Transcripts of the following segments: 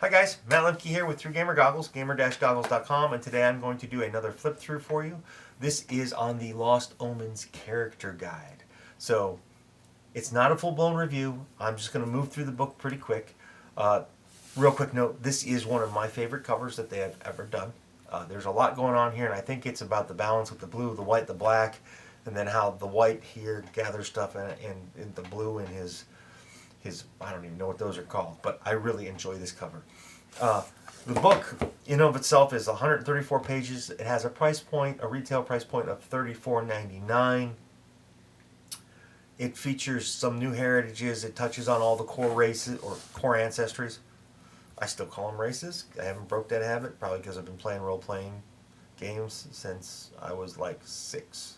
Hi guys, Matt Lemke here with 3Gamer Goggles, gamer-goggles.com, and today I'm going to do another flip through for you. This is on the Lost Omens Character Guide. So, it's not a full-blown review. I'm just going to move through the book pretty quick. Real quick note, this is one of my favorite covers that they have ever done. There's a lot going on here, and I think it's about the balance with the blue, the white, the black, and then how the white here gathers stuff and the blue in his I don't even know what those are called, but I really enjoy this cover. The book in of itself is 134 pages. It has a price point, a retail price point of $34.99. It features some new heritages. It touches on all the core races or core ancestries. I still call them races. I haven't broke that habit, probably because I've been playing role-playing games since I was like 6.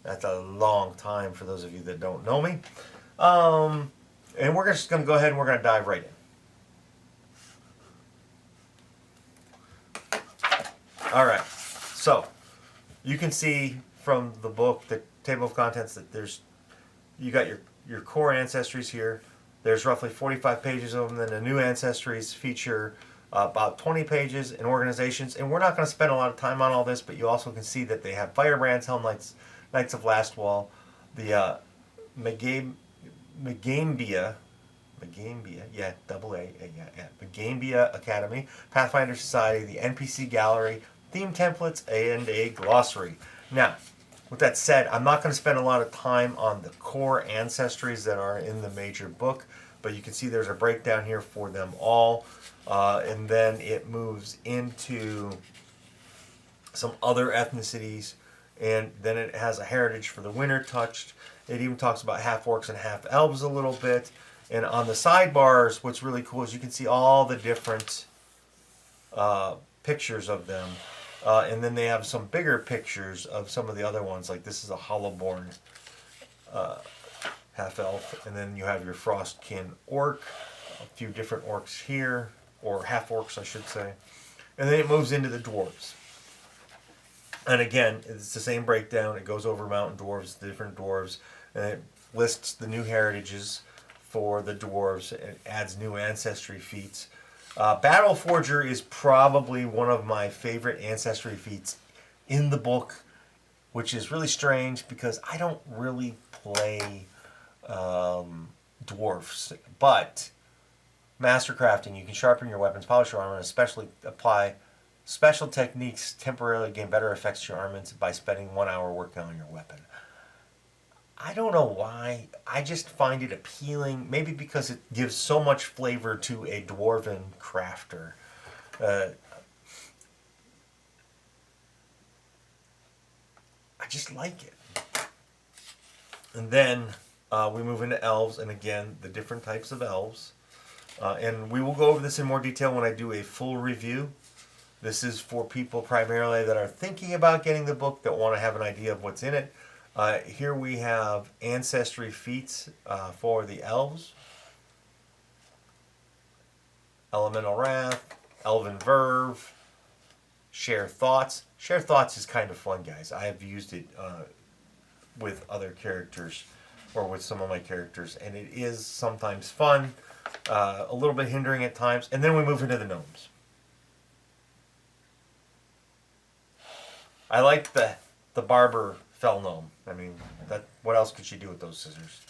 That's a long time for those of you that don't know me. And we're just going to go ahead and we're going to dive right in. Alright, so you can see from the book, the table of contents, that you got your core ancestries here. There's roughly 45 pages of them. Then the new ancestries feature about 20 pages in organizations. And we're not going to spend a lot of time on all this, but you also can see that they have Firebrands, Hellknights, Knights of Last Wall, the Magambia, yeah, Magambia Academy, Pathfinder Society, the NPC Gallery, theme templates, and a glossary. Now, with that said, I'm not going to spend a lot of time on the core ancestries that are in the major book, but you can see there's a breakdown here for them all, and then it moves into some other ethnicities, and then it has a heritage for the winter touched. It even talks about half-orcs and half-elves a little bit. And on the sidebars, what's really cool is you can see all the different pictures of them. And then they have some bigger pictures of some of the other ones. Like this is a Hollowborn half-elf. And then you have your Frostkin orc. A few different orcs here. Or half-orcs, I should say. And then it moves into the dwarves. And again, it's the same breakdown. It goes over mountain dwarves, the different dwarves, and it lists the new heritages for the dwarves. It adds new ancestry feats. Battle Forger is probably one of my favorite ancestry feats in the book, which is really strange because I don't really play dwarfs. But Mastercrafting, you can sharpen your weapons, polish your armor, and especially apply special techniques temporarily gain better effects to your armaments by spending 1 hour working on your weapon. I don't know why. I just find it appealing. Maybe because it gives so much flavor to a dwarven crafter. I just like it. And then we move into elves, and again, the different types of elves. And we will go over this in more detail when I do a full review. This is for people primarily that are thinking about getting the book, that want to have an idea of what's in it. Here we have ancestry feats for the elves. Elemental Wrath, Elven Verve, Share Thoughts. Share Thoughts is kind of fun, guys. I have used it with other characters, or with some of my characters, and it is sometimes fun, a little bit hindering at times. And then we move into the gnomes. I like the barber fell gnome. I mean, what else could she do with those scissors?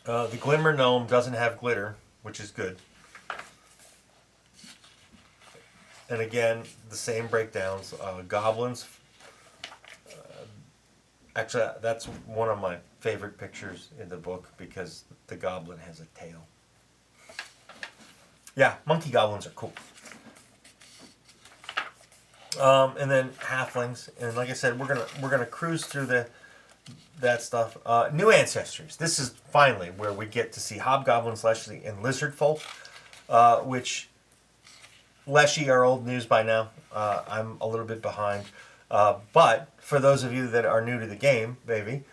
The glimmer gnome doesn't have glitter, which is good. And again, the same breakdowns. Goblins. Actually, that's one of my favorite pictures in the book because the goblin has a tail. Yeah, monkey goblins are cool. And then halflings, and like I said, we're gonna cruise through that stuff. New ancestries. This is finally where we get to see hobgoblins, leshy, and lizard folk, which leshy are old news by now. I'm a little bit behind, but for those of you that are new to the game, maybe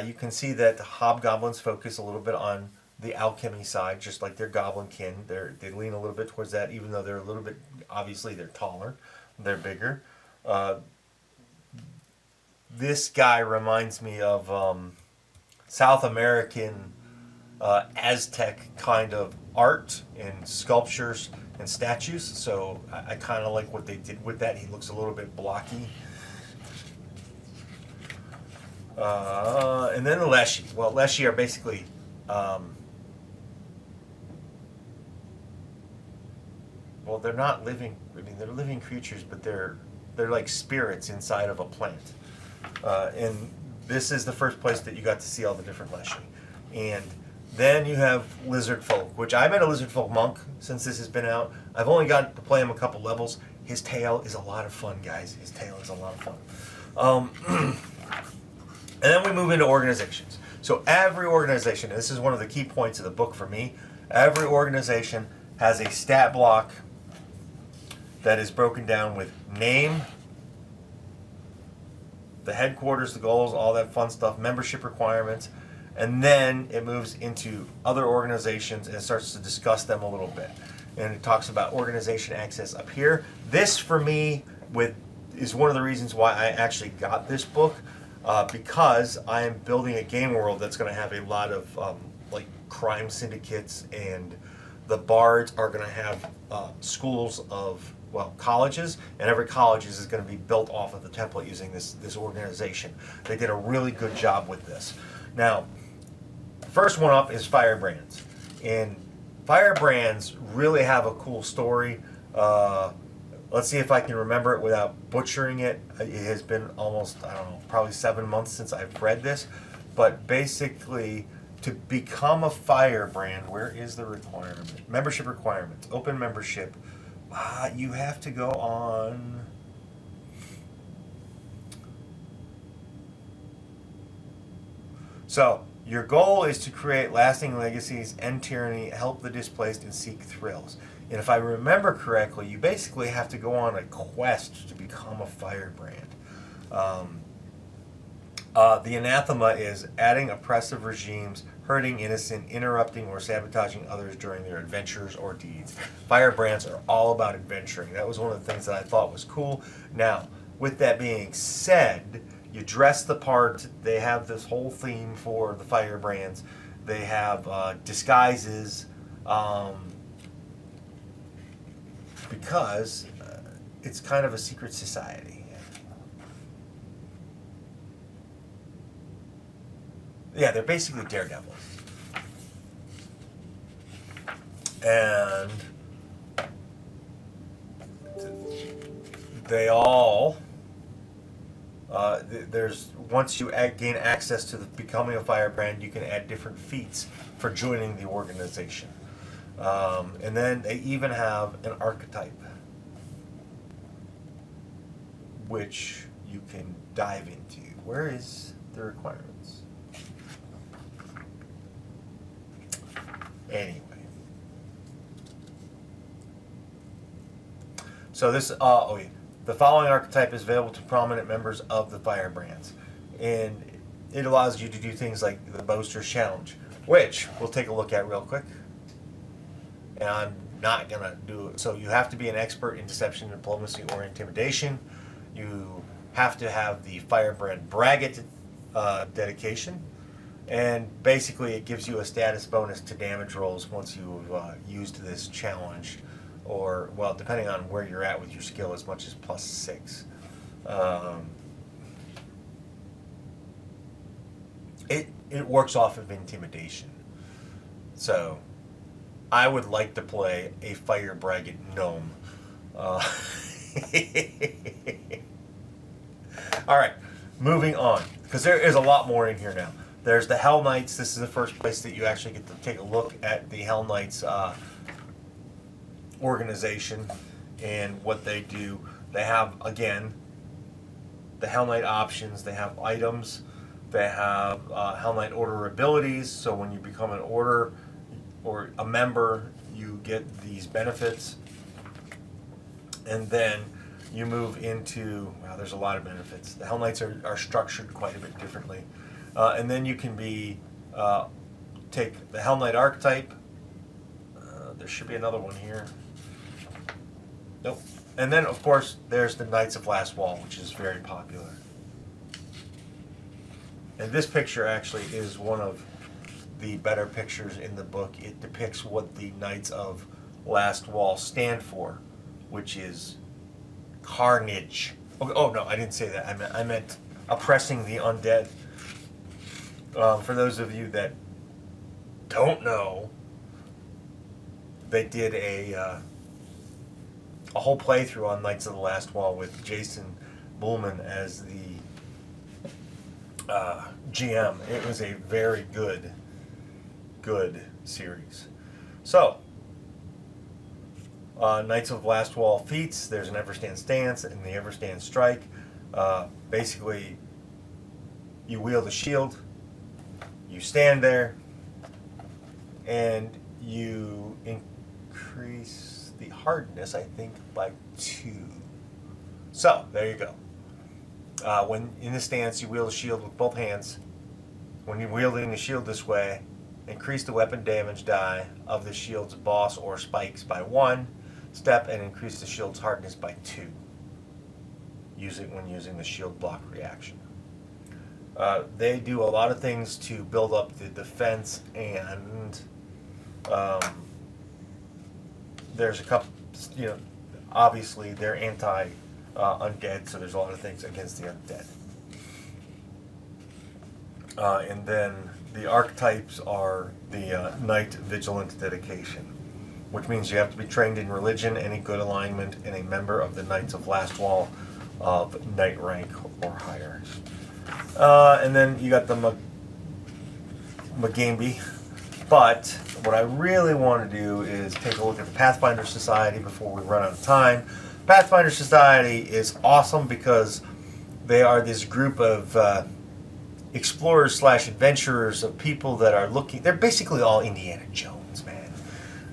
you can see that the hobgoblins focus a little bit on the alchemy side, just like their goblin kin. They lean a little bit towards that, even though they're a little bit, obviously they're taller. They're bigger. This guy reminds me of South American Aztec kind of art and sculptures and statues. So I kind of like what they did with that. He looks a little bit blocky. And then the Leshy. Well, Leshy are basically well, they're not living. I mean, they're living creatures, but they're like spirits inside of a plant. And this is the first place that you got to see all the different Leshy. And then you have Lizard Folk, which I've been a Lizard Folk monk since this has been out. I've only got to play him a couple levels. His tail is a lot of fun, guys. His tail is a lot of fun. And then we move into organizations. So every organization, and this is one of the key points of the book for me, every organization has a stat block that is broken down with name, the headquarters, the goals, all that fun stuff, membership requirements, and then it moves into other organizations and it starts to discuss them a little bit. And it talks about organization access up here. This, for me, is one of the reasons why I actually got this book, because I am building a game world that's going to have a lot of like crime syndicates, and the bards are going to have schools of, well, colleges, and every college is going to be built off of the template using this organization. They did a really good job with this. Now, first one up is Firebrands, and Firebrands really have a cool story. Let's see if I can remember it without butchering it. It has been almost, I don't know, probably 7 months since I've read this. But basically, to become a Firebrand, where is the requirement? Membership requirements, open membership. You have to go on... So, your goal is to create lasting legacies, end tyranny, help the displaced, and seek thrills. And if I remember correctly, you basically have to go on a quest to become a Firebrand. The anathema is adding oppressive regimes, hurting innocent, interrupting or sabotaging others during their adventures or deeds. Firebrands are all about adventuring. That was one of the things that I thought was cool. Now, with that being said, you dress the part. They have this whole theme for the Firebrands. They have disguises, because it's kind of a secret society. Yeah, they're basically daredevils. And they all... once you gain access to becoming a Firebrand, you can add different feats for joining the organization. And then they even have an archetype, which you can dive into. Where is the requirements? Anyway. So this, the following archetype is available to prominent members of the Firebrands. And it allows you to do things like the Boaster's Challenge, which we'll take a look at real quick. And I'm not going to do it. So you have to be an expert in deception, diplomacy, or intimidation. You have to have the Firebrand Braggart dedication. And basically it gives you a status bonus to damage rolls once you've used this challenge. Or, well, depending on where you're at with your skill, as much as +6. It works off of intimidation. So I would like to play a Fire Braggart gnome. All right, moving on, because there is a lot more in here now. There's the Hellknights. This is the first place that you actually get to take a look at the Hellknights organization and what they do. They have, again, the Hell Knight options. They have items. They have Hell Knight order abilities. So when you become an order or a member, you get these benefits. And then you move into, wow, there's a lot of benefits. The Hell Knights are structured quite a bit differently. And then you can take the Hell Knight archetype. There should be another one here. Nope. And then, of course, there's the Knights of Last Wall, which is very popular. And this picture actually is one of the better pictures in the book. It depicts what the Knights of Last Wall stand for, which is carnage. Oh no, I didn't say that. I meant oppressing the undead. For those of you that don't know, they did a whole playthrough on Knights of the Last Wall with Jason Bullman as the GM. It was a very good series. So, Knights of Last Wall feats. There's an Everstand Stance and the Everstand Strike. Basically, you wield a shield, you stand there, and you increase the hardness, I think, by 2. So, there you go. When in the stance, you wield a shield with both hands. When you're wielding the shield this way, increase the weapon damage die of the shield's boss or spikes by 1 step and increase the shield's hardness by 2. When using the shield block reaction. They do a lot of things to build up the defense, and there's a couple, obviously they're anti-undead, so there's a lot of things against the undead. And then the archetypes are the Knight Vigilant Dedication, which means you have to be trained in religion, any good alignment, and a member of the Knights of Last Wall of Knight rank or higher. And then you got the Magambi. But what I really want to do is take a look at the Pathfinder Society before we run out of time. Pathfinder Society is awesome because they are this group of explorers / adventurers, of people that are looking. They're basically all Indiana Jones, man.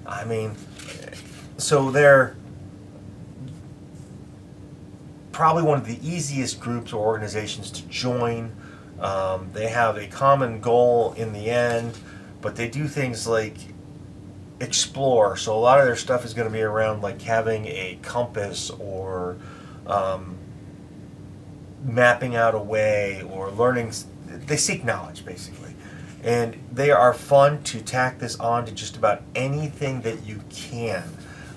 I mean, so they're probably one of the easiest groups or organizations to join. They have a common goal in the end, but they do things like explore. So a lot of their stuff is going to be around like having a compass or mapping out a way or learning. They seek knowledge, basically. And they are fun to tack this on to just about anything that you can.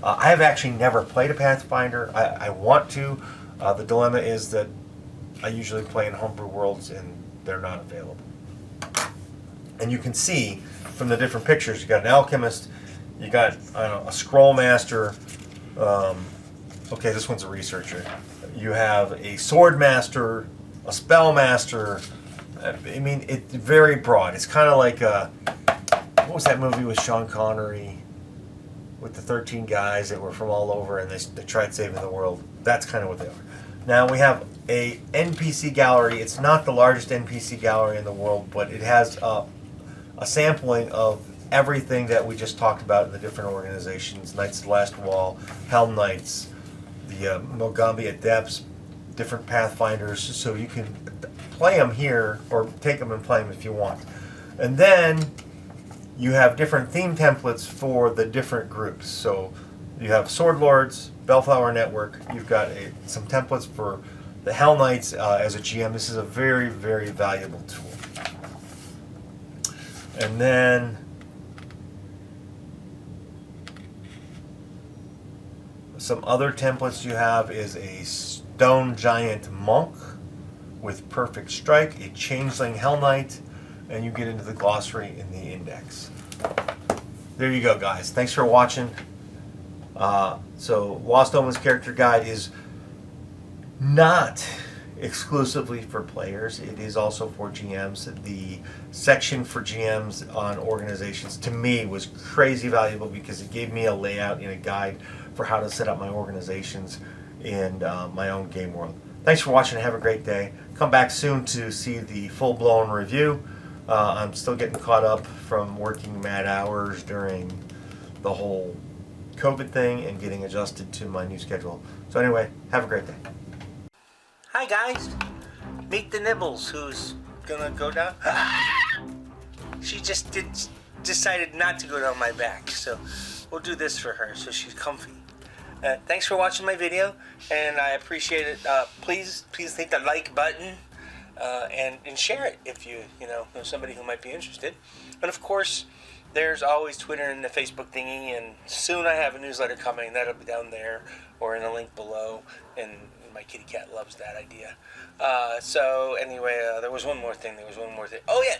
I have actually never played a Pathfinder. I want to. The dilemma is that I usually play in homebrew worlds and they're not available. And you can see from the different pictures, you got an alchemist, you got, I don't know, a scroll master. Okay, this one's a researcher. You have a sword master, a spell master. I mean, it's very broad. It's kind of like what was that movie with Sean Connery with the 13 guys that were from all over and they tried saving the world? That's kind of what they are. Now we have a NPC gallery. It's not the largest NPC gallery in the world, but it has a sampling of everything that we just talked about in the different organizations: Knights of the Last Wall, Hellknights, the Mogambi Adepts, different Pathfinders, so you can play them here or take them and play them if you want. And then you have different theme templates for the different groups. So you have Sword Lords, Bellflower Network. You've got some templates for the Hell Knights. As a GM, this is a very, very valuable tool. And then some other templates you have is a Stone Giant Monk with Perfect Strike, a Changeling Hell Knight, and you get into the glossary in the index. There you go, guys. Thanks for watching. So Lost Omens Character Guide is not exclusively for players. It is also for GMs. The section for GMs on organizations, to me, was crazy valuable because it gave me a layout and a guide for how to set up my organizations in my own game world. Thanks for watching. Have a great day. Come back soon to see the full-blown review. I'm still getting caught up from working mad hours during the whole COVID thing and getting adjusted to my new schedule. So anyway, have a great day. Hi guys, meet the Nibbles, who's gonna go down. She just decided not to go down my back, so we'll do this for her so she's comfy. Thanks for watching my video, and I appreciate it. Please hit the like button. and share it if you know somebody who might be interested. And of course, there's always Twitter and the Facebook thingy, and soon I have a newsletter coming. That'll be down there or in a link below, and my kitty cat loves that idea. So anyway, there was one more thing. Oh yeah,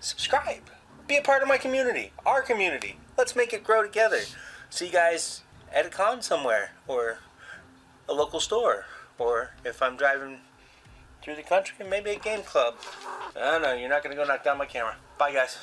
subscribe. Be a part of my community, our community. Let's make it grow together. See you guys at a con somewhere, or a local store, or if I'm driving through the country, maybe a game club. I don't know, you're not going to go knock down my camera. Bye, guys.